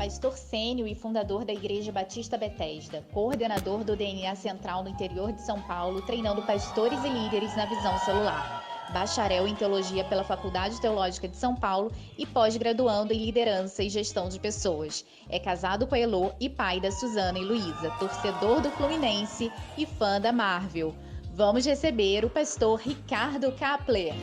pastor sênior e fundador da Igreja Batista Betesda, coordenador do DNA Central no interior de São Paulo, treinando pastores e líderes na visão celular. Bacharel em Teologia pela Faculdade Teológica de São Paulo e pós-graduando em Liderança e Gestão de Pessoas. É casado com a Elô e pai da Suzana e Luísa, torcedor do Fluminense e fã da Marvel. Vamos receber o pastor Ricardo Kapler.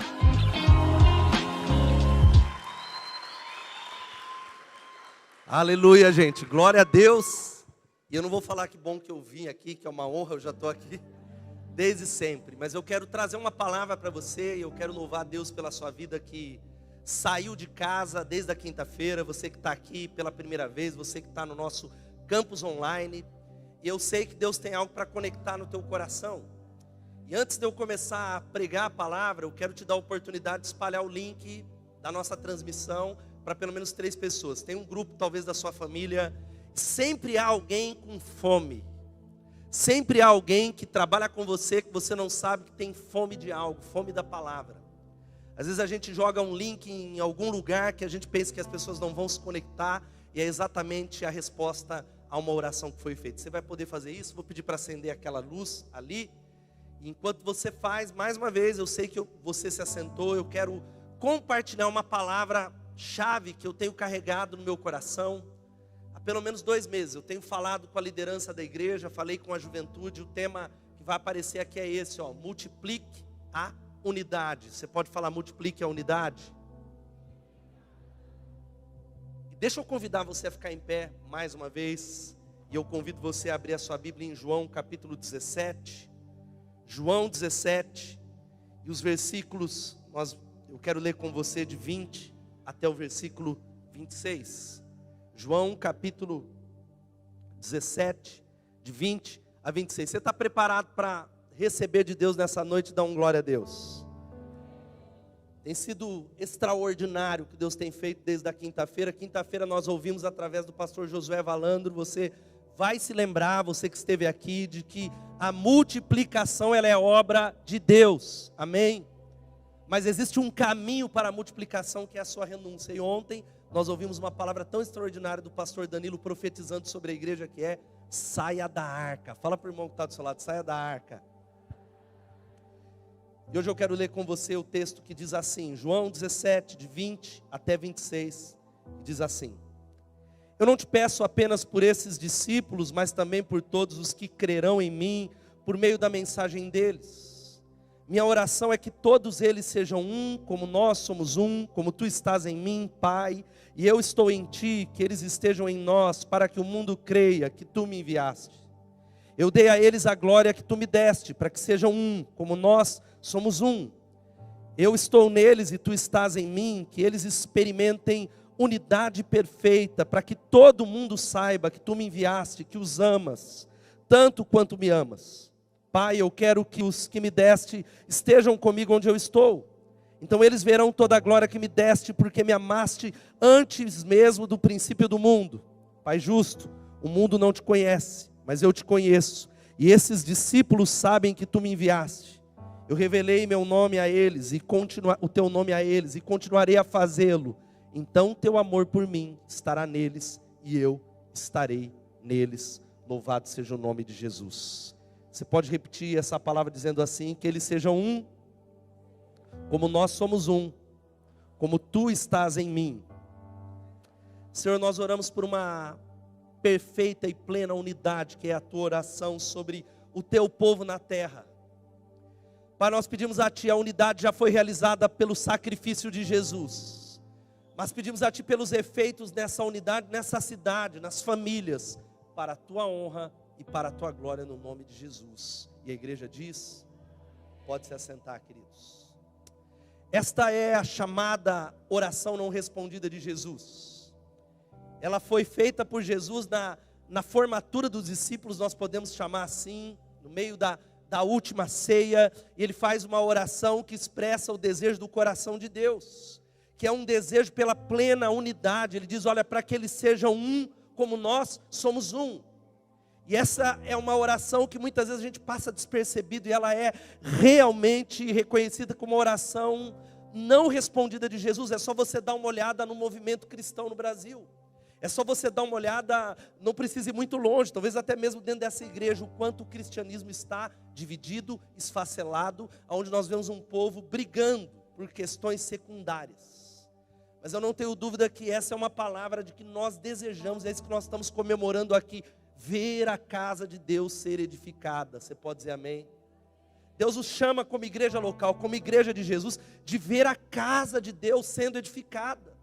Aleluia, gente. Glória a Deus. E eu não vou falar que bom que eu vim aqui, que é uma honra, eu já estou aqui desde sempre. Mas eu quero trazer uma palavra para você e eu quero louvar a Deus pela sua vida que saiu de casa desde a quinta-feira. Você que está aqui pela primeira vez, você que está no nosso campus online. E eu sei que Deus tem algo para conectar no teu coração. E antes de eu começar a pregar a palavra, eu quero te dar a oportunidade de espalhar o link da nossa transmissão para pelo menos 3 pessoas. Tem um grupo talvez da sua família. Sempre há alguém com fome. Sempre há alguém que trabalha com você que você não sabe que tem fome de algo, fome da palavra. Às vezes a gente joga um link em algum lugar que a gente pensa que as pessoas não vão se conectar e é exatamente a resposta a uma oração que foi feita. Você vai poder fazer isso? Vou pedir para acender aquela luz ali. E enquanto você faz, mais uma vez, eu sei que você se assentou, eu quero compartilhar uma palavra-chave que eu tenho carregado no meu coração. Há pelo menos 2 meses, eu tenho falado com a liderança da igreja, falei com a juventude, o tema que vai aparecer aqui é esse, multiplique a unidade. Você pode falar multiplique a unidade? E deixa eu convidar você a ficar em pé mais uma vez, e eu convido você a abrir a sua Bíblia em João capítulo 17, João 17, e os versículos, eu quero ler com você de 20 até o versículo 26. João capítulo 17, de 20 a 26. Você está preparado para receber de Deus nessa noite e dar um glória a Deus? Tem sido extraordinário o que Deus tem feito desde a quinta-feira. Quinta-feira nós ouvimos através do pastor Josué Valandro. Você vai se lembrar, você que esteve aqui, de que a multiplicação ela é obra de Deus. Amém? Mas existe um caminho para a multiplicação que é a sua renúncia. E ontem nós ouvimos uma palavra tão extraordinária do pastor Danilo profetizando sobre a igreja que é: saia da arca. Fala para o irmão que está do seu lado, saia da arca. E hoje eu quero ler com você o texto que diz assim, João 17, de 20 até 26, diz assim: eu não te peço apenas por esses discípulos, mas também por todos os que crerão em mim, por meio da mensagem deles. Minha oração é que todos eles sejam um, como nós somos um, como tu estás em mim, Pai, e eu estou em ti, que eles estejam em nós, para que o mundo creia que tu me enviaste. Eu dei a eles a glória que tu me deste, para que sejam um, como nós somos um. Eu estou neles e tu estás em mim, que eles experimentem unidade perfeita, para que todo mundo saiba que tu me enviaste, que os amas, tanto quanto me amas. Pai, eu quero que os que me deste estejam comigo onde eu estou. Então eles verão toda a glória que me deste, porque me amaste antes mesmo do princípio do mundo. Pai justo, o mundo não te conhece, mas eu te conheço. E esses discípulos sabem que tu me enviaste. Eu revelei meu nome a eles, o teu nome a eles, e continuarei a fazê-lo. Então teu amor por mim estará neles, e eu estarei neles. Louvado seja o nome de Jesus. Você pode repetir essa palavra dizendo assim: que eles sejam um, como nós somos um, como tu estás em mim. Senhor, nós oramos por uma perfeita e plena unidade, que é a tua oração sobre o teu povo na terra. Pai, nós pedimos a ti, a unidade já foi realizada pelo sacrifício de Jesus, mas pedimos a ti pelos efeitos dessa unidade, nessa cidade, nas famílias, para a tua honra e para a tua glória, no nome de Jesus. E a igreja diz: pode se assentar, queridos. Esta é a chamada oração não respondida de Jesus. Ela foi feita por Jesus na formatura dos discípulos, nós podemos chamar assim, no meio da última ceia. E ele faz uma oração que expressa o desejo do coração de Deus, que é um desejo pela plena unidade. Ele diz: olha, para que eles sejam um, como nós somos um. E essa é uma oração que muitas vezes a gente passa despercebido, e ela é realmente reconhecida como uma oração não respondida de Jesus. É só você dar uma olhada no movimento cristão no Brasil. É só você dar uma olhada, não precisa ir muito longe, talvez até mesmo dentro dessa igreja, o quanto o cristianismo está dividido, esfacelado, onde nós vemos um povo brigando por questões secundárias. Mas eu não tenho dúvida que essa é uma palavra de que nós desejamos, é isso que nós estamos comemorando aqui, ver a casa de Deus ser edificada. Você pode dizer amém? Deus os chama como igreja local, como igreja de Jesus, de ver a casa de Deus sendo edificada.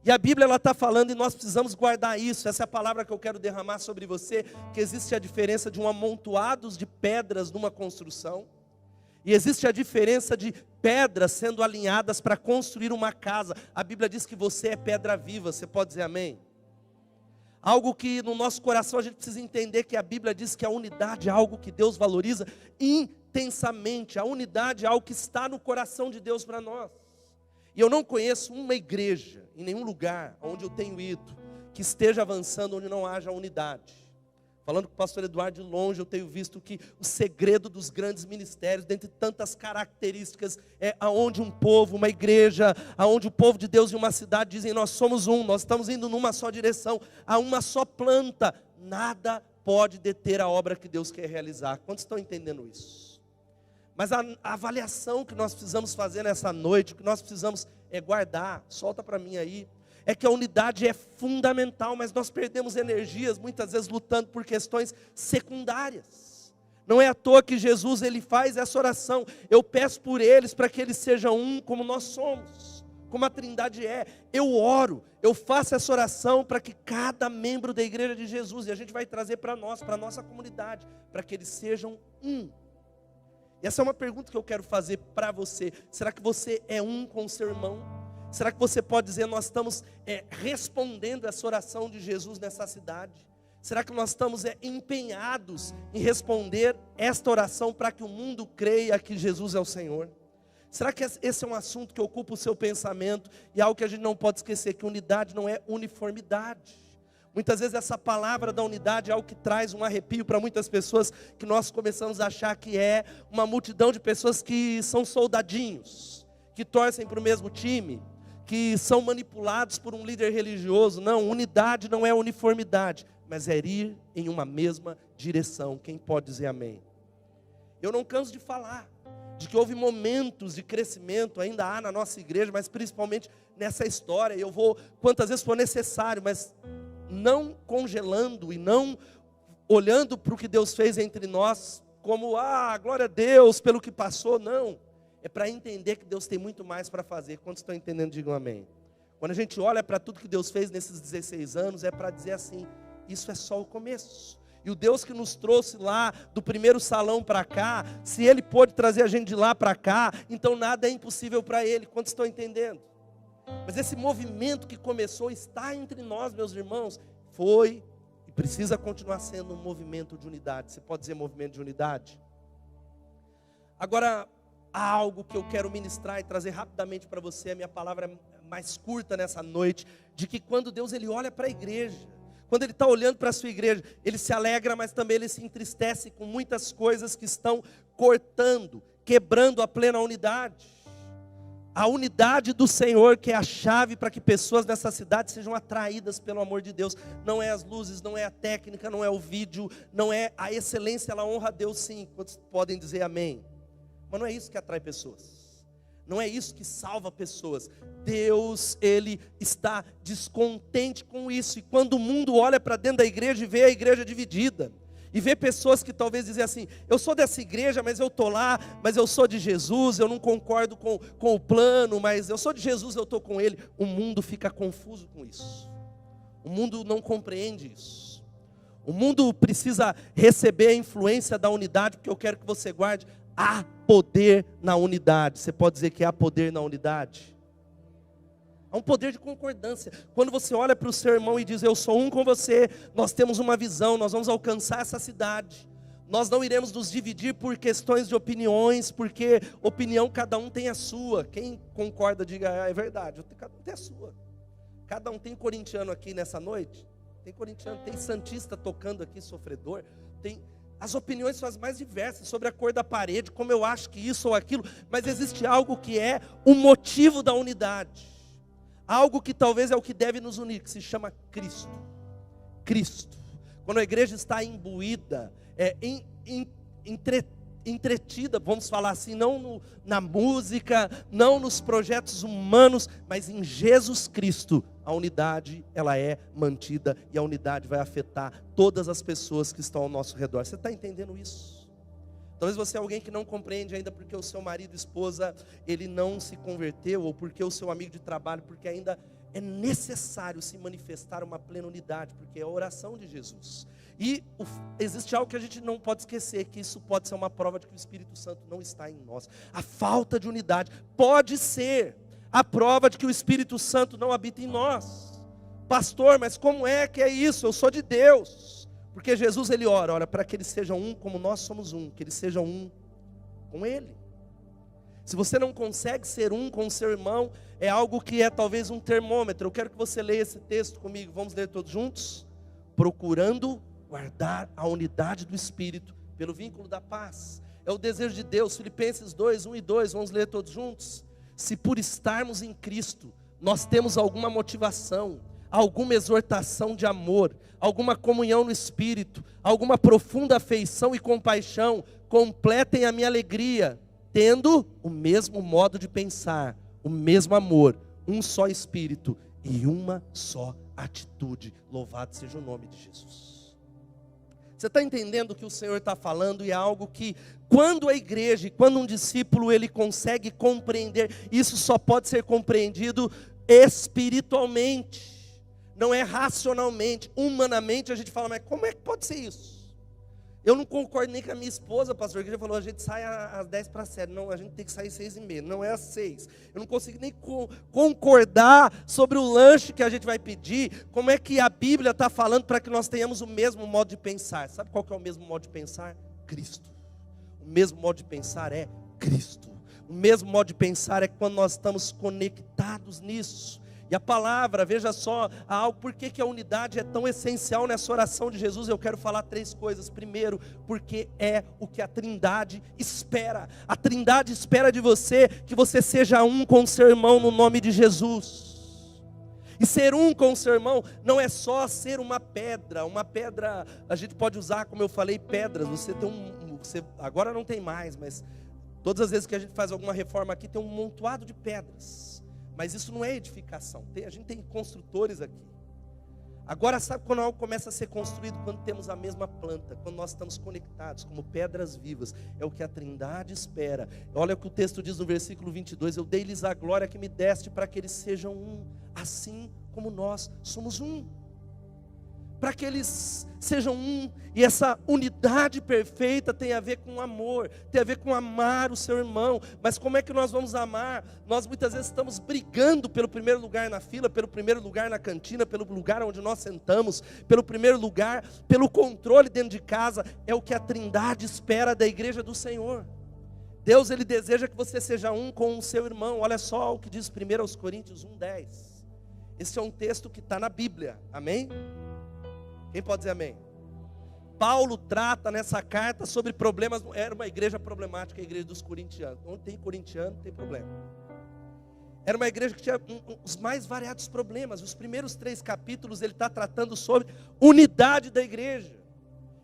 E a Bíblia está falando e nós precisamos guardar isso. Essa é a palavra que eu quero derramar sobre você, que existe a diferença de um amontoados de pedras numa construção, e existe a diferença de pedras sendo alinhadas para construir uma casa. A Bíblia diz que você é pedra viva, você pode dizer amém? Algo que no nosso coração a gente precisa entender, que a Bíblia diz que a unidade é algo que Deus valoriza intensamente. A unidade é algo que está no coração de Deus para nós. E eu não conheço uma igreja, em nenhum lugar onde eu tenho ido, que esteja avançando onde não haja unidade. Falando com o pastor Eduardo de longe, eu tenho visto que o segredo dos grandes ministérios, dentre tantas características, é aonde um povo, uma igreja, aonde o povo de Deus e uma cidade dizem: nós somos um, nós estamos indo numa só direção, a uma só planta. Nada pode deter a obra que Deus quer realizar. Quantos estão entendendo isso? Mas a avaliação que nós precisamos fazer nessa noite, o que nós precisamos guardar, solta para mim aí, é que a unidade é fundamental, mas nós perdemos energias muitas vezes lutando por questões secundárias. Não é à toa que Jesus ele faz essa oração: eu peço por eles para que eles sejam um como nós somos, como a Trindade é. Eu oro, eu faço essa oração para que cada membro da igreja de Jesus, e a gente vai trazer para nós, para a nossa comunidade, para que eles sejam um. E essa é uma pergunta que eu quero fazer para você: será que você é um com o seu irmão? Será que você pode dizer: nós estamos respondendo essa oração de Jesus nessa cidade? Será que nós estamos empenhados em responder esta oração para que o mundo creia que Jesus é o Senhor? Será que esse é um assunto que ocupa o seu pensamento? E algo que a gente não pode esquecer, que unidade não é uniformidade. Muitas vezes essa palavra da unidade é algo que traz um arrepio para muitas pessoas, que nós começamos a achar que é uma multidão de pessoas que são soldadinhos, que torcem para o mesmo time, que são manipulados por um líder religioso. Não, unidade não é uniformidade, mas é ir em uma mesma direção. Quem pode dizer amém? Eu não canso de falar de que houve momentos de crescimento, ainda há na nossa igreja, mas principalmente nessa história. Eu vou quantas vezes for necessário, mas não congelando e não olhando para o que Deus fez entre nós como: glória a Deus pelo que passou. Não. É para entender que Deus tem muito mais para fazer. Quantos estão entendendo, digam amém. Quando a gente olha para tudo que Deus fez nesses 16 anos, é para dizer assim: isso é só o começo. E o Deus que nos trouxe lá do primeiro salão para cá, se Ele pôde trazer a gente de lá para cá, então nada é impossível para Ele. Quantos estão entendendo? Mas esse movimento que começou está entre nós, meus irmãos. Foi e precisa continuar sendo um movimento de unidade. Você pode dizer movimento de unidade? Agora, há algo que eu quero ministrar e trazer rapidamente para você. A minha palavra é mais curta nessa noite, de que quando Deus ele olha para a igreja, quando Ele está olhando para a sua igreja, Ele se alegra, mas também Ele se entristece com muitas coisas que estão cortando, quebrando a plena unidade. A unidade do Senhor, que é a chave para que pessoas nessa cidade sejam atraídas pelo amor de Deus. Não é as luzes, não é a técnica, não é o vídeo, não é a excelência. Ela honra a Deus sim. Quantos podem dizer amém? Mas não é isso que atrai pessoas. Não é isso que salva pessoas. Deus, Ele está descontente com isso. E quando o mundo olha para dentro da igreja e vê a igreja dividida, e vê pessoas que talvez dizem assim: eu sou dessa igreja, mas eu estou lá, mas eu sou de Jesus, eu não concordo com o plano, mas eu sou de Jesus, eu estou com Ele. O mundo fica confuso com isso. O mundo não compreende isso. O mundo precisa receber a influência da unidade, porque eu quero que você guarde: há poder na unidade. Você pode dizer que há poder na unidade? Há um poder de concordância. Quando você olha para o seu irmão e diz: eu sou um com você, nós temos uma visão, nós vamos alcançar essa cidade. Nós não iremos nos dividir por questões de opiniões, porque opinião cada um tem a sua. Quem concorda, diga: é verdade, cada um tem a sua. Cada um tem corintiano aqui nessa noite? Tem corintiano, tem santista tocando aqui, sofredor. As opiniões são as mais diversas, sobre a cor da parede, como eu acho que isso ou aquilo. Mas existe algo que é o motivo da unidade. algo que talvez é o que deve nos unir, que se chama Cristo. Cristo. Quando a igreja está imbuída, entretida, vamos falar assim, não na música, não nos projetos humanos, mas em Jesus Cristo, a unidade ela é mantida e a unidade vai afetar todas as pessoas que estão ao nosso redor. Você está entendendo isso? Talvez você é alguém que não compreende ainda porque o seu marido, esposa, ele não se converteu, ou porque o seu amigo de trabalho, porque ainda é necessário se manifestar uma plena unidade, porque é a oração de Jesus. E existe algo que a gente não pode esquecer, que isso pode ser uma prova de que o Espírito Santo não está em nós. A falta de unidade pode ser a prova de que o Espírito Santo não habita em nós. Pastor, mas como é que é isso? Eu sou de Deus. Porque Jesus ele ora para que eles sejam um como nós somos um, que eles sejam um com Ele. Se você não consegue ser um com o seu irmão, é algo que é talvez um termômetro. Eu quero que você leia esse texto comigo, vamos ler todos juntos? Procurando guardar a unidade do Espírito pelo vínculo da paz. É o desejo de Deus. Filipenses 2, 1 e 2, vamos ler todos juntos? Se por estarmos em Cristo, nós temos alguma motivação, alguma exortação de amor, alguma comunhão no Espírito, alguma profunda afeição e compaixão, completem a minha alegria, tendo o mesmo modo de pensar, o mesmo amor, um só Espírito e uma só atitude. Louvado seja o nome de Jesus. Você está entendendo o que o Senhor está falando? E é algo que, quando a igreja, quando um discípulo, ele consegue compreender, isso só pode ser compreendido espiritualmente, não é racionalmente. Humanamente a gente fala, mas como é que pode ser isso? Eu não concordo nem com a minha esposa, pastor, que já falou, a gente sai às 10:07, não, a gente tem que sair às 6:30, não é às 6. Eu não consigo nem concordar sobre o lanche que a gente vai pedir, como é que a Bíblia está falando para que nós tenhamos o mesmo modo de pensar. Sabe qual que é o mesmo modo de pensar? Cristo. O mesmo modo de pensar é Cristo. O mesmo modo de pensar é quando nós estamos conectados nisso. E a palavra, veja só, por que a unidade é tão essencial nessa oração de Jesus? Eu quero falar 3 coisas. Primeiro, porque é o que a Trindade espera. A Trindade espera de você que você seja um com o seu irmão no nome de Jesus. E ser um com o seu irmão não é só ser uma pedra. Uma pedra, a gente pode usar, como eu falei, pedras. Você agora não tem mais, mas todas as vezes que a gente faz alguma reforma aqui, tem um montoado de pedras. Mas isso não é edificação. A gente tem construtores aqui. Agora, sabe quando algo começa a ser construído? Quando temos a mesma planta, quando nós estamos conectados como pedras vivas. É o que a Trindade espera. Olha o que o texto diz no versículo 22. Eu dei-lhes a glória que me deste para que eles sejam um, assim como nós somos um. Para que eles sejam um, e essa unidade perfeita tem a ver com amor, tem a ver com amar o seu irmão. Mas como é que nós vamos amar? Nós muitas vezes estamos brigando pelo primeiro lugar na fila, pelo primeiro lugar na cantina, pelo lugar onde nós sentamos, pelo primeiro lugar, pelo controle dentro de casa. É o que a Trindade espera da igreja do Senhor. Deus, Ele deseja que você seja um com o seu irmão. Olha só o que diz 1 Coríntios 1:10. Esse é um texto que está na Bíblia, amém? Quem pode dizer amém? Paulo trata nessa carta sobre problemas. Era uma igreja problemática, a igreja dos corintianos. Onde tem corintiano, tem problema. Era uma igreja que tinha os mais variados problemas. Os primeiros 3 capítulos ele está tratando sobre unidade da igreja.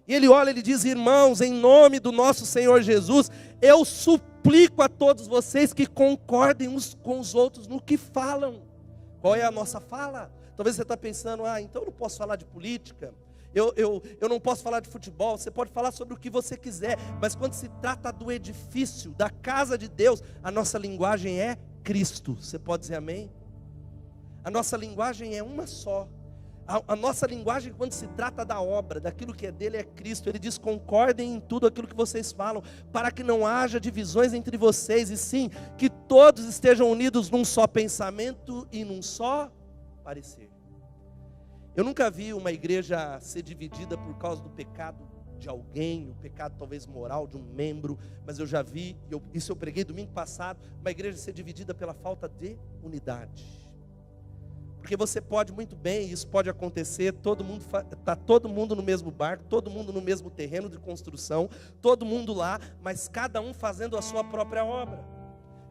E ele olha, ele diz: irmãos, em nome do nosso Senhor Jesus, eu suplico a todos vocês que concordem uns com os outros no que falam. Qual é a nossa fala? Talvez você está pensando, então eu não posso falar de política, eu não posso falar de futebol. Você pode falar sobre o que você quiser, mas quando se trata do edifício, da casa de Deus, a nossa linguagem é Cristo. Você pode dizer amém? A nossa linguagem é uma só. A nossa linguagem, quando se trata da obra, daquilo que é dele, é Cristo. Ele diz: concordem em tudo aquilo que vocês falam, para que não haja divisões entre vocês, e sim, que todos estejam unidos num só pensamento e num só parecer. Eu nunca vi uma igreja ser dividida por causa do pecado de alguém, o pecado talvez moral de um membro, mas eu já vi, isso eu preguei domingo passado, uma igreja ser dividida pela falta de unidade. Porque você pode muito bem, isso pode acontecer, está todo mundo no mesmo barco, todo mundo no mesmo terreno de construção, todo mundo lá, mas cada um fazendo a sua própria obra,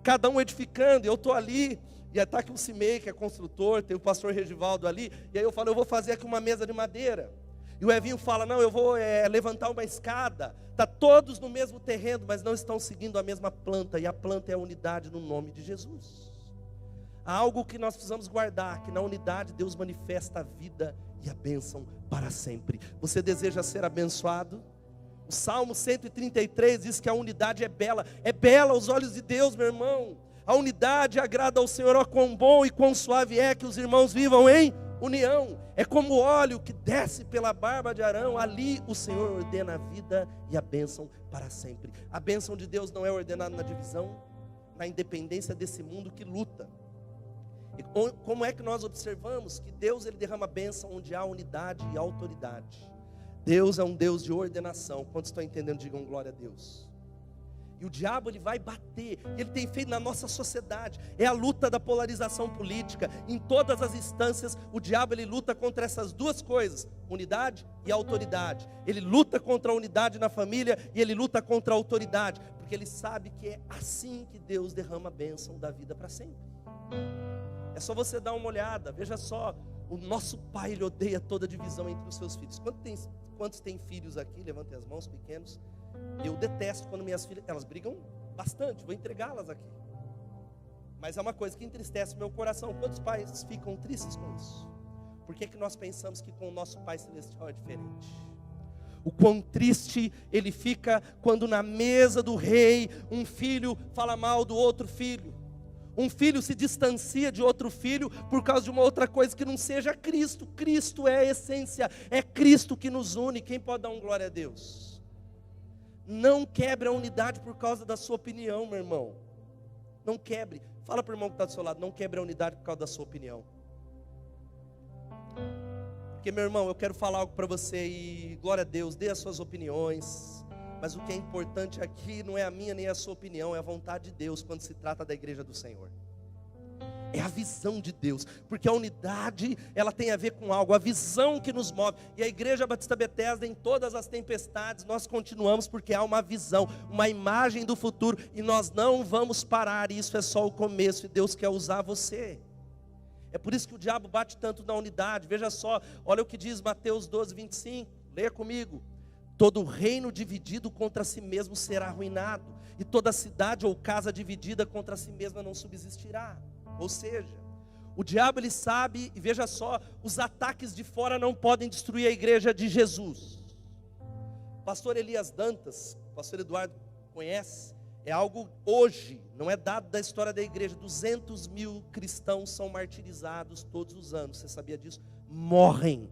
cada um edificando. Eu estou ali E está aqui o Cimei, que é construtor, tem o pastor Regivaldo ali. E aí eu falo, eu vou fazer aqui uma mesa de madeira. E o Evinho fala, não, eu vou levantar uma escada. Está todos no mesmo terreno, mas não estão seguindo a mesma planta. E a planta é a unidade no nome de Jesus. Há algo que nós precisamos guardar, que na unidade Deus manifesta a vida e a bênção para sempre. Você deseja ser abençoado? O Salmo 133 diz que a unidade é bela aos olhos de Deus, meu irmão. A unidade agrada ao Senhor, ó quão bom e quão suave é que os irmãos vivam em união. É como o óleo que desce pela barba de Arão, ali o Senhor ordena a vida e a bênção para sempre. A bênção de Deus não é ordenada na divisão, na independência desse mundo que luta. E como é que nós observamos que Deus ele derrama bênção onde há unidade e autoridade? Deus é um Deus de ordenação. Quantos estão entendendo? Digam glória a Deus. E o diabo ele vai bater, ele tem feito na nossa sociedade, é a luta da polarização política. Em todas as instâncias, o diabo ele luta contra essas duas coisas, unidade e autoridade. Ele luta contra a unidade na família e ele luta contra a autoridade, porque ele sabe que é assim que Deus derrama a bênção da vida para sempre. É só você dar uma olhada, veja só, o nosso pai ele odeia toda divisão entre os seus filhos. Quantos têm filhos aqui? Levantem as mãos, pequenos. Eu detesto quando minhas filhas, elas brigam bastante, vou entregá-las aqui. Mas é uma coisa que entristece o meu coração. Quantos pais ficam tristes com isso? Por que nós pensamos que com o nosso Pai Celestial é diferente? O quão triste ele fica quando na mesa do rei, um filho fala mal do outro filho. Um filho se distancia de outro filho por causa de uma outra coisa que não seja Cristo. Cristo é a essência, é Cristo que nos une. Quem pode dar um glória a Deus? Não quebre a unidade por causa da sua opinião, meu irmão. Não quebre. Fala para o irmão que está do seu lado, não quebre a unidade por causa da sua opinião. Porque, meu irmão, eu quero falar algo para você e glória a Deus, dê as suas opiniões. Mas o que é importante aqui não é a minha nem a sua opinião, é a vontade de Deus quando se trata da igreja do Senhor. É a visão de Deus, porque a unidade, ela tem a ver com algo, a visão que nos move. E a Igreja Batista Bethesda, em todas as tempestades, nós continuamos porque há uma visão, uma imagem do futuro, e nós não vamos parar, e isso é só o começo, e Deus quer usar você. É por isso que o diabo bate tanto na unidade. Veja só, olha o que diz Mateus 12, 25, leia comigo. Todo reino dividido contra si mesmo será arruinado, e toda cidade ou casa dividida contra si mesma não subsistirá. Ou seja, o diabo ele sabe, e veja só, os ataques de fora não podem destruir a igreja de Jesus. Pastor Elias Dantas, pastor Eduardo conhece, é algo hoje, não é dado da história da igreja, 200 mil cristãos são martirizados todos os anos, você sabia disso? Morrem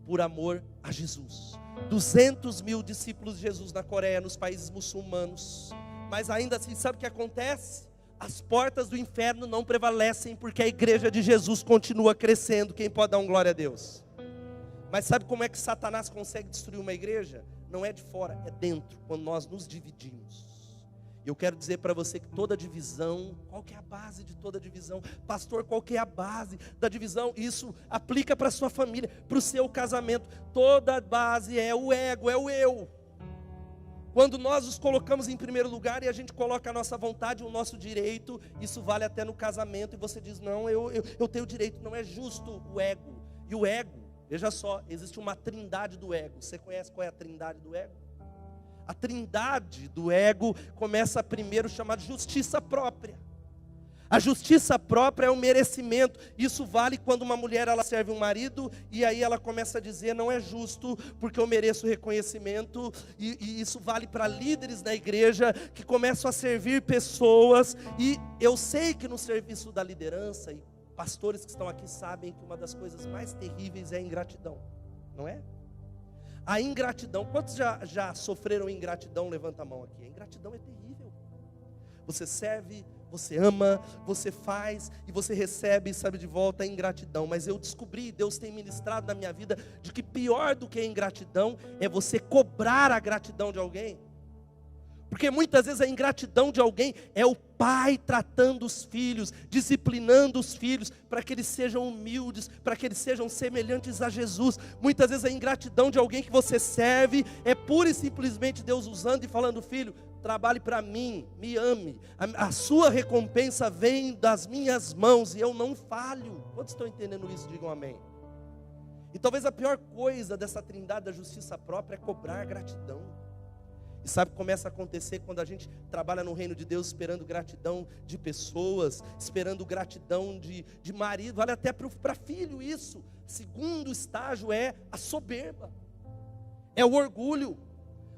por amor a Jesus. 200 mil discípulos de Jesus na Coreia, nos países muçulmanos, mas ainda assim, sabe o que acontece? As portas do inferno não prevalecem, porque a igreja de Jesus continua crescendo. Quem pode dar um glória a Deus? Mas sabe como é que Satanás consegue destruir uma igreja? Não é de fora, é dentro, quando nós nos dividimos. E eu quero dizer para você que toda divisão, qual que é a base de toda divisão? Pastor, qual que é a base da divisão? Isso aplica para a sua família, para o seu casamento. Toda base é o ego, é o eu. Quando nós os colocamos em primeiro lugar e a gente coloca a nossa vontade, o nosso direito, isso vale até no casamento, e você diz, não, eu tenho direito, não é justo o ego. E o ego, veja só, existe uma trindade do ego. Você conhece qual é a trindade do ego? A trindade do ego começa primeiro chamada justiça própria. A justiça própria é o merecimento. Isso vale quando uma mulher ela serve um marido e aí ela começa a dizer, não é justo porque eu mereço reconhecimento. E isso vale para líderes da igreja que começam a servir pessoas. E eu sei que no serviço da liderança, e pastores que estão aqui sabem que uma das coisas mais terríveis é a ingratidão, não é? A ingratidão, quantos já sofreram ingratidão? Levanta a mão aqui. A ingratidão é terrível. Você serve, você ama, você faz e você recebe e sabe de volta a ingratidão. Mas eu descobri, Deus tem ministrado na minha vida, de que pior do que a ingratidão é você cobrar a gratidão de alguém. Porque muitas vezes a ingratidão de alguém é o pai tratando os filhos, disciplinando os filhos, para que eles sejam humildes, para que eles sejam semelhantes a Jesus. Muitas vezes a ingratidão de alguém que você serve é pura e simplesmente Deus usando e falando, filho, trabalhe para mim, me ame. A sua recompensa vem das minhas mãos e eu não falho. Quantos estão entendendo isso? Digam amém. E talvez a pior coisa dessa trindade da justiça própria é cobrar gratidão. E sabe o que começa a acontecer quando a gente trabalha no reino de Deus esperando gratidão de pessoas, esperando gratidão de marido, vale até para filho isso. Segundo estágio é a soberba, é o orgulho,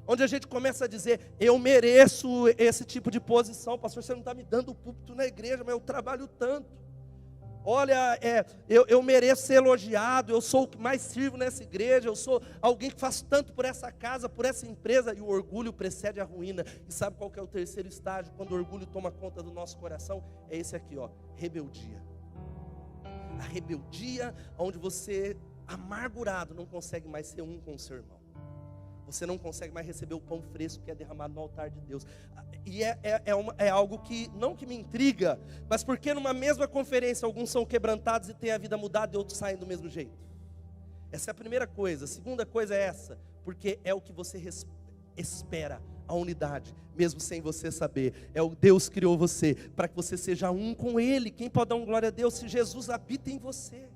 onde a gente começa a dizer, eu mereço esse tipo de posição, pastor, você não está me dando o púlpito na igreja, mas eu trabalho tanto. Olha, eu mereço ser elogiado, eu sou o que mais sirvo nessa igreja, eu sou alguém que faz tanto por essa casa, por essa empresa, e o orgulho precede a ruína. E sabe qual que é o terceiro estágio, quando o orgulho toma conta do nosso coração? É esse aqui, ó, rebeldia. A rebeldia, onde você, amargurado, não consegue mais ser um com o seu irmão. Você não consegue mais receber o pão fresco que é derramado no altar de Deus. E é algo que, não que me intriga, mas porque numa mesma conferência, alguns são quebrantados e têm a vida mudada e outros saem do mesmo jeito. Essa é a primeira coisa. A segunda coisa é essa, porque é o que você espera, a unidade, mesmo sem você saber. Deus criou você, para que você seja um com Ele. Quem pode dar um glória a Deus se Jesus habita em você?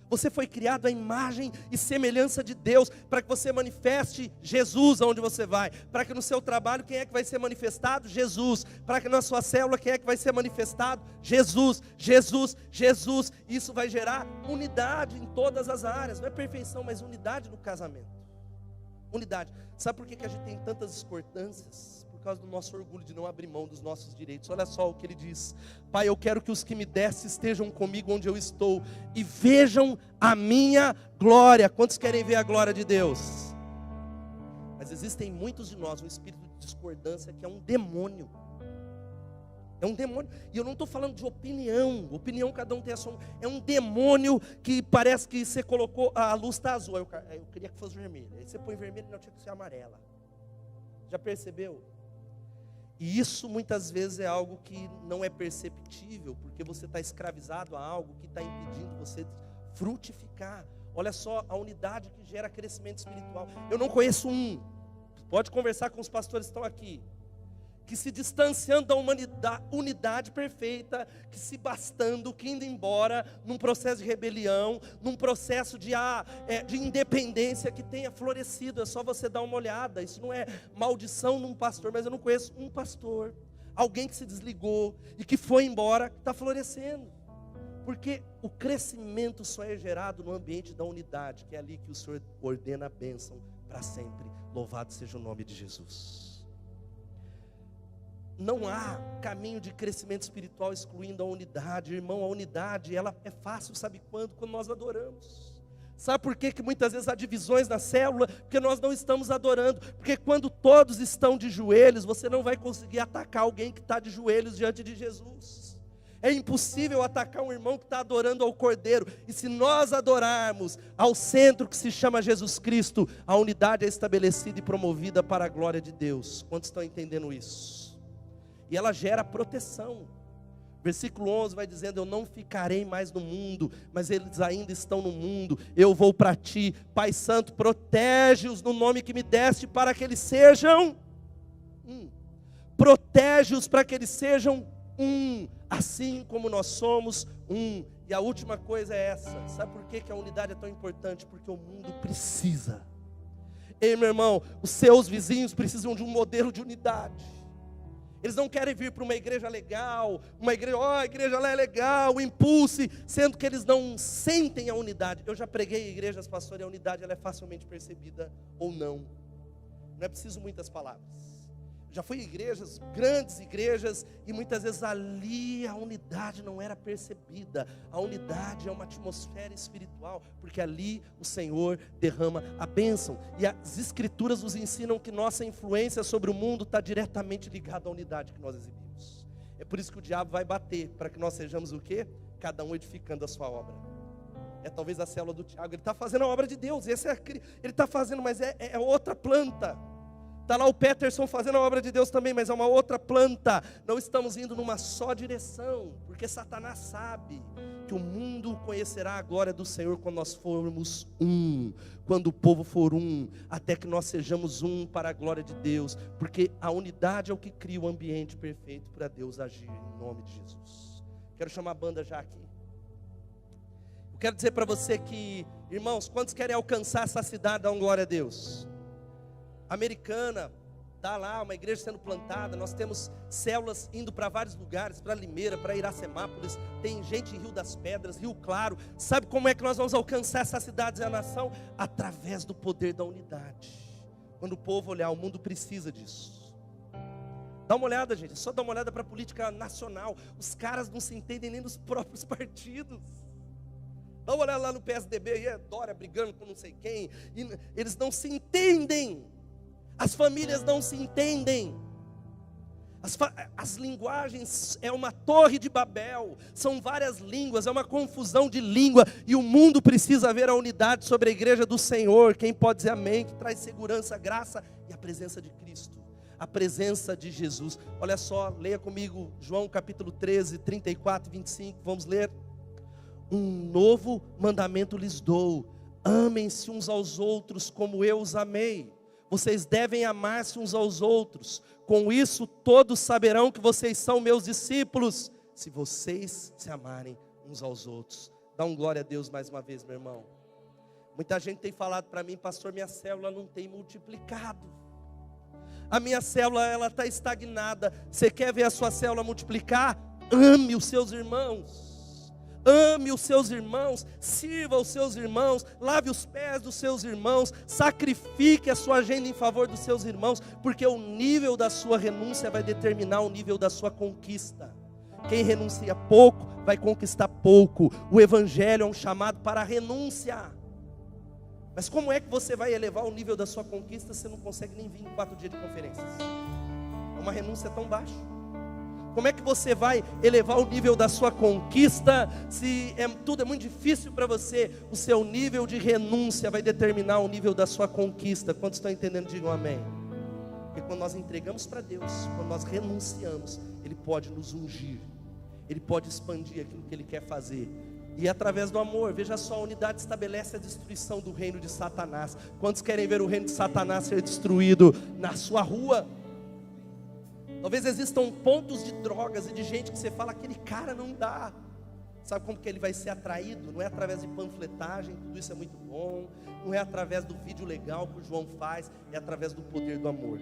Você foi criado à imagem e semelhança de Deus, para que você manifeste Jesus aonde você vai, para que no seu trabalho, quem é que vai ser manifestado? Jesus. Para que na sua célula, quem é que vai ser manifestado? Jesus, Jesus, Jesus. Isso vai gerar unidade em todas as áreas, não é perfeição, mas unidade no casamento. Unidade. Sabe por que a gente tem tantas discordâncias? Por causa do nosso orgulho de não abrir mão dos nossos direitos. Olha só o que ele diz: Pai, eu quero que os que me deste estejam comigo onde eu estou e vejam a minha glória. Quantos querem ver a glória de Deus? Mas existem muitos de nós um espírito de discordância que é um demônio. É um demônio. E eu não estou falando de opinião. Opinião cada um tem a sua. É um demônio que parece que você colocou, a luz está azul, eu queria que fosse vermelha. Aí você põe vermelho, não, tinha que ser amarela. Já percebeu? E isso muitas vezes é algo que não é perceptível, porque você está escravizado a algo que está impedindo você de frutificar. Olha só a unidade que gera crescimento espiritual. Eu não conheço um, pode conversar com os pastores que estão aqui, que se distanciando da unidade perfeita, que se bastando, que indo embora, num processo de rebelião, num processo de independência que tenha florescido. É só você dar uma olhada. Isso não é maldição num pastor, mas eu não conheço um pastor, alguém que se desligou e que foi embora, que está florescendo. Porque o crescimento só é gerado no ambiente da unidade, que é ali que o Senhor ordena a bênção para sempre. Louvado seja o nome de Jesus. Não há caminho de crescimento espiritual excluindo a unidade. Irmão, a unidade, ela é fácil, sabe quando? Quando nós adoramos. Sabe por que muitas vezes há divisões na célula? Porque nós não estamos adorando. Porque quando todos estão de joelhos, você não vai conseguir atacar alguém que está de joelhos diante de Jesus. É impossível atacar um irmão que está adorando ao Cordeiro. E se nós adorarmos ao centro que se chama Jesus Cristo, a unidade é estabelecida e promovida para a glória de Deus. Quantos estão entendendo isso? E ela gera proteção. Versículo 11 vai dizendo: eu não ficarei mais no mundo, mas eles ainda estão no mundo. Eu vou para ti, Pai Santo, protege-os no nome que me deste, para que eles sejam protege-os para que eles sejam assim como nós somos um. E a última coisa é essa. Sabe por que a unidade é tão importante? Porque o mundo precisa. Ei, meu irmão, os seus vizinhos precisam de um modelo de unidade. Eles não querem vir para uma igreja legal, uma igreja, a igreja lá é legal, impulse, sendo que eles não sentem a unidade. Eu já preguei em igrejas, pastor, e a unidade ela é facilmente percebida ou não. Não é preciso muitas palavras. Já fui em igrejas, grandes igrejas, e muitas vezes ali a unidade não era percebida. A unidade é uma atmosfera espiritual, porque ali o Senhor derrama a bênção. E as escrituras nos ensinam que nossa influência sobre o mundo está diretamente ligada à unidade que nós exibimos. É por isso que o diabo vai bater, para que nós sejamos o quê? Cada um edificando a sua obra. É talvez a célula do Tiago, ele está fazendo a obra de Deus, ele está fazendo, mas é outra planta. Está lá o Peterson fazendo a obra de Deus também, mas é uma outra planta. Não estamos indo numa só direção, porque Satanás sabe que o mundo conhecerá a glória do Senhor quando nós formos um, quando o povo for um, até que nós sejamos um para a glória de Deus, porque a unidade é o que cria o ambiente perfeito para Deus agir, em nome de Jesus. Quero chamar a banda já aqui. Eu quero dizer para você que, irmãos, quantos querem alcançar essa cidade, dão glória a Deus? Americana, está lá uma igreja sendo plantada, nós temos células indo para vários lugares, para Limeira, para Iracemápolis, tem gente em Rio das Pedras, Rio Claro. Sabe como é que nós vamos alcançar essas cidades e a nação? Através do poder da unidade. Quando o povo olhar, o mundo precisa disso. Dá uma olhada, gente, só dá uma olhada para a política nacional. Os caras não se entendem nem nos próprios partidos. Dá uma olhada lá no PSDB, e é Dória brigando com não sei quem, e eles não se entendem. As famílias não se entendem. As linguagens é uma torre de Babel. São várias línguas, é uma confusão de língua. E o mundo precisa ver a unidade sobre a igreja do Senhor. Quem pode dizer amém? Que traz segurança, graça e a presença de Cristo. A presença de Jesus. Olha só, leia comigo João capítulo 13, 34, 25. Vamos ler. Um novo mandamento lhes dou. Amem-se uns aos outros como eu os amei. Vocês devem amar-se uns aos outros. Com isso todos saberão que vocês são meus discípulos, se vocês se amarem uns aos outros. Dá um glória a Deus mais uma vez, meu irmão. Muita gente tem falado para mim, pastor, minha célula não tem multiplicado. A minha célula, ela está estagnada. Você quer ver a sua célula multiplicar? Ame os seus irmãos. Ame os seus irmãos, sirva os seus irmãos, lave os pés dos seus irmãos, sacrifique a sua agenda em favor dos seus irmãos, porque o nível da sua renúncia vai determinar o nível da sua conquista. Quem renuncia pouco, vai conquistar pouco. O evangelho é um chamado para a renúncia. Mas como é que você vai elevar o nível da sua conquista se você não consegue nem vir em 4 dias de conferências? É uma renúncia tão baixa. Como é que você vai elevar o nível da sua conquista se tudo é muito difícil para você? O seu nível de renúncia vai determinar o nível da sua conquista. Quantos estão entendendo? Digam amém. Porque quando nós entregamos para Deus, quando nós renunciamos, Ele pode nos ungir, Ele pode expandir aquilo que Ele quer fazer. E através do amor, veja só, a unidade estabelece a destruição do reino de Satanás. Quantos querem ver o reino de Satanás ser destruído na sua rua? Talvez existam pontos de drogas e de gente que você fala, aquele cara não dá. Sabe como que ele vai ser atraído? Não é através de panfletagem, tudo isso é muito bom. Não é através do vídeo legal que o João faz, é através do poder do amor.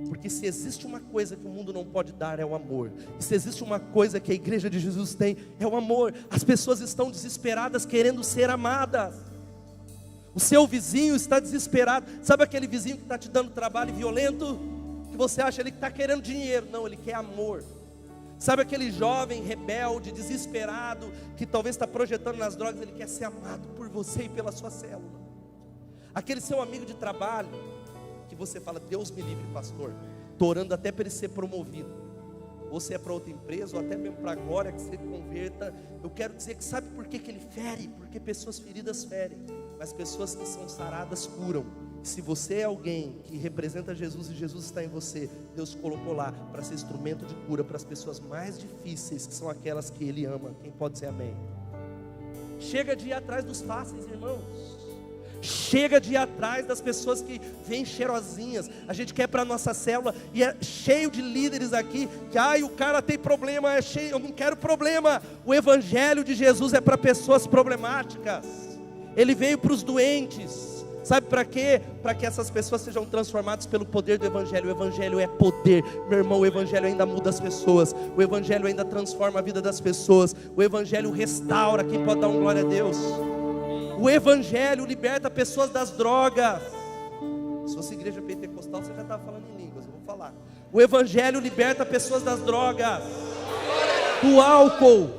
Porque se existe uma coisa que o mundo não pode dar, é o amor. E se existe uma coisa que a igreja de Jesus tem, é o amor. As pessoas estão desesperadas querendo ser amadas. O seu vizinho está desesperado. Sabe aquele vizinho que está te dando trabalho violento? Que você acha ele que está querendo dinheiro? Não, ele quer amor. Sabe aquele jovem rebelde, desesperado, que talvez está projetando nas drogas? Ele quer ser amado por você e pela sua célula. Aquele seu amigo de trabalho, que você fala, Deus me livre, pastor, estou orando até para ele ser promovido. Ou se é para outra empresa, ou até mesmo para agora que você converta. Eu quero dizer que sabe por que ele fere? Porque pessoas feridas ferem, mas pessoas que são saradas curam. Se você é alguém que representa Jesus e Jesus está em você, Deus colocou lá para ser instrumento de cura para as pessoas mais difíceis, que são aquelas que Ele ama. Quem pode dizer amém? Chega de ir atrás dos fáceis, irmãos. Chega de ir atrás das pessoas que vêm cheirosinhas. A gente quer para a nossa célula e é cheio de líderes aqui que, o cara tem problema, é cheio, eu não quero problema. O evangelho de Jesus é para pessoas problemáticas. Ele veio para os doentes. Sabe para quê? Para que essas pessoas sejam transformadas pelo poder do evangelho. O evangelho é poder, meu irmão. O evangelho ainda muda as pessoas. O evangelho ainda transforma a vida das pessoas. O evangelho restaura. Quem pode dar um glória a Deus? O evangelho liberta pessoas das drogas. Se fosse igreja pentecostal, você já estava falando em línguas. Eu vou falar. O evangelho liberta pessoas das drogas, do álcool,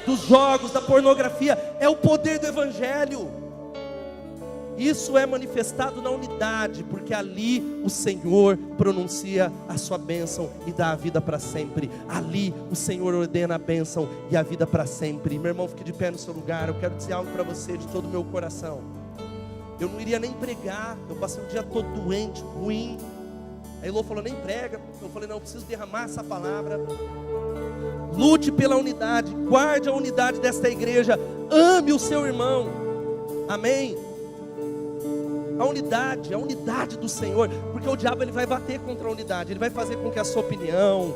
dos jogos, da pornografia. É o poder do evangelho. Isso é manifestado na unidade, porque ali o Senhor pronuncia a sua bênção e dá a vida para sempre. Ali o Senhor ordena a bênção e a vida para sempre. Meu irmão, fique de pé no seu lugar. Eu quero dizer algo para você de todo o meu coração. Eu não iria nem pregar. Eu passei o dia todo doente, ruim. Aí Elô falou, nem prega. Eu falei, não, eu preciso derramar essa palavra. Lute pela unidade, guarde a unidade desta igreja, ame o seu irmão, amém? A unidade do Senhor, porque o diabo ele vai bater contra a unidade, ele vai fazer com que a sua opinião,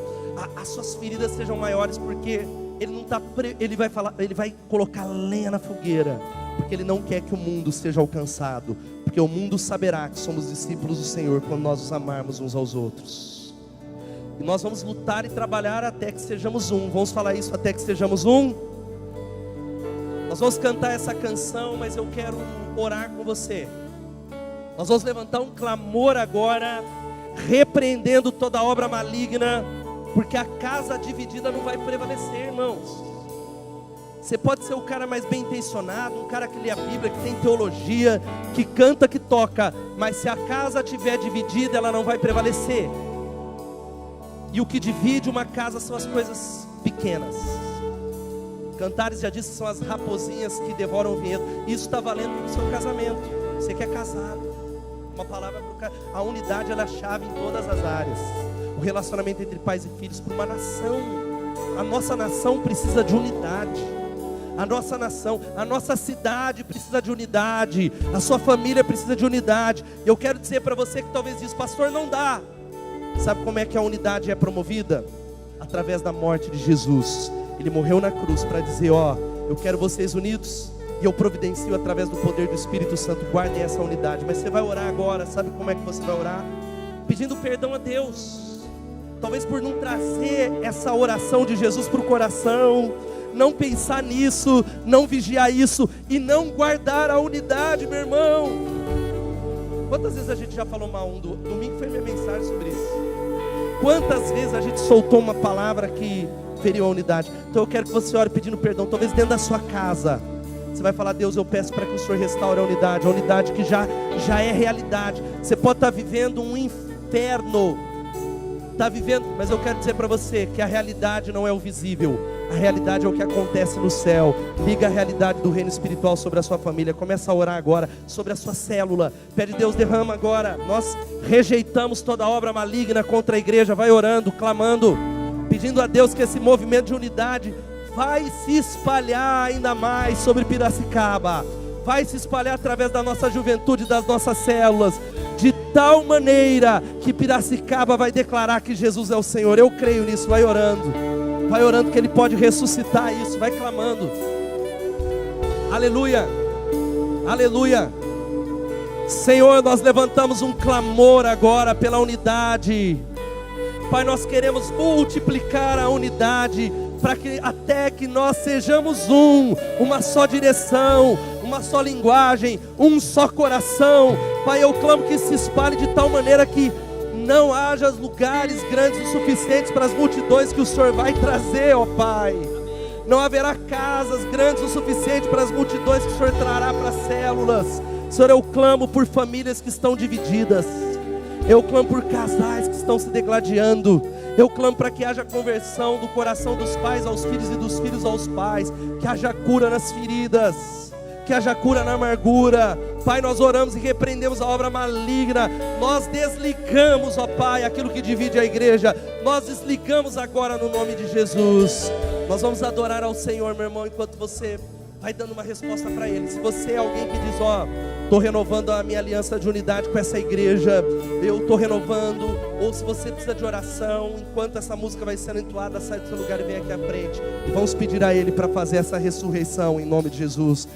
as suas feridas sejam maiores, porque ele vai colocar lenha na fogueira, porque ele não quer que o mundo seja alcançado, porque o mundo saberá que somos discípulos do Senhor quando nós nos amarmos uns aos outros. E nós vamos lutar e trabalhar até que sejamos um. Vamos falar isso, até que sejamos um. Nós vamos cantar essa canção, mas eu quero orar com você. Nós vamos levantar um clamor agora, repreendendo toda obra maligna, porque a casa dividida não vai prevalecer, irmãos. Você pode ser o cara mais bem intencionado, um cara que lê a Bíblia, que tem teologia, que canta, que toca, mas se a casa estiver dividida, ela não vai prevalecer. E o que divide uma casa são as coisas pequenas. Cantares já disse que são as raposinhas que devoram o vinhedo. Isso está valendo no seu casamento. Você que é casado, uma palavra para a unidade, ela é a chave em todas as áreas. O relacionamento entre pais e filhos para uma nação. A nossa nação precisa de unidade. A nossa nação, a nossa cidade precisa de unidade. A sua família precisa de unidade. E eu quero dizer para você que talvez diz, pastor, não dá. Sabe como é que a unidade é promovida? Através da morte de Jesus. Ele morreu na cruz para dizer, eu quero vocês unidos. E eu providencio através do poder do Espírito Santo. Guardem essa unidade. Mas você vai orar agora, sabe como é que você vai orar? Pedindo perdão a Deus. Talvez por não trazer essa oração de Jesus para o coração, não pensar nisso, não vigiar isso e não guardar a unidade, meu irmão. Quantas vezes a gente já falou mal domingo foi minha mensagem sobre isso. Quantas vezes a gente soltou uma palavra que feriu a unidade. Então eu quero que você ore pedindo perdão, talvez dentro da sua casa. Você vai falar, Deus, eu peço para que o Senhor restaure a unidade que já é realidade. Você pode estar vivendo um inferno, mas eu quero dizer para você que a realidade não é o visível, a realidade é o que acontece no céu. Liga a realidade do reino espiritual sobre a sua família. Começa a orar agora sobre a sua célula. Pede, Deus, derrama agora. Nós rejeitamos toda obra maligna contra a igreja. Vai orando, clamando, pedindo a Deus que esse movimento de unidade vai se espalhar ainda mais sobre Piracicaba, vai se espalhar através da nossa juventude, das nossas células, de tal maneira que Piracicaba vai declarar que Jesus é o Senhor. Eu creio nisso. Vai orando que Ele pode ressuscitar isso. Vai clamando. Aleluia, aleluia. Senhor, nós levantamos um clamor agora pela unidade. Pai, nós queremos multiplicar a unidade, para que até que nós sejamos uma só direção, uma só linguagem, um só coração. Pai, eu clamo que se espalhe de tal maneira que não haja lugares grandes o suficientes para as multidões que o Senhor vai trazer, ó Pai. Não haverá casas grandes o suficiente para as multidões que o Senhor trará para as células. Senhor, eu clamo por famílias que estão divididas. Eu clamo por casais que estão se degladiando. Eu clamo para que haja conversão do coração dos pais aos filhos e dos filhos aos pais. Que haja cura nas feridas, que haja cura na amargura. Pai, nós oramos e repreendemos a obra maligna. Nós desligamos, ó Pai, aquilo que divide a igreja. Nós desligamos agora no nome de Jesus. Nós vamos adorar ao Senhor, meu irmão, enquanto você vai dando uma resposta para Ele. Se você é alguém que diz, estou renovando a minha aliança de unidade com essa igreja, eu estou renovando, ou se você precisa de oração, enquanto essa música vai sendo entoada, sai do seu lugar e vem aqui à frente, e vamos pedir a Ele para fazer essa ressurreição em nome de Jesus.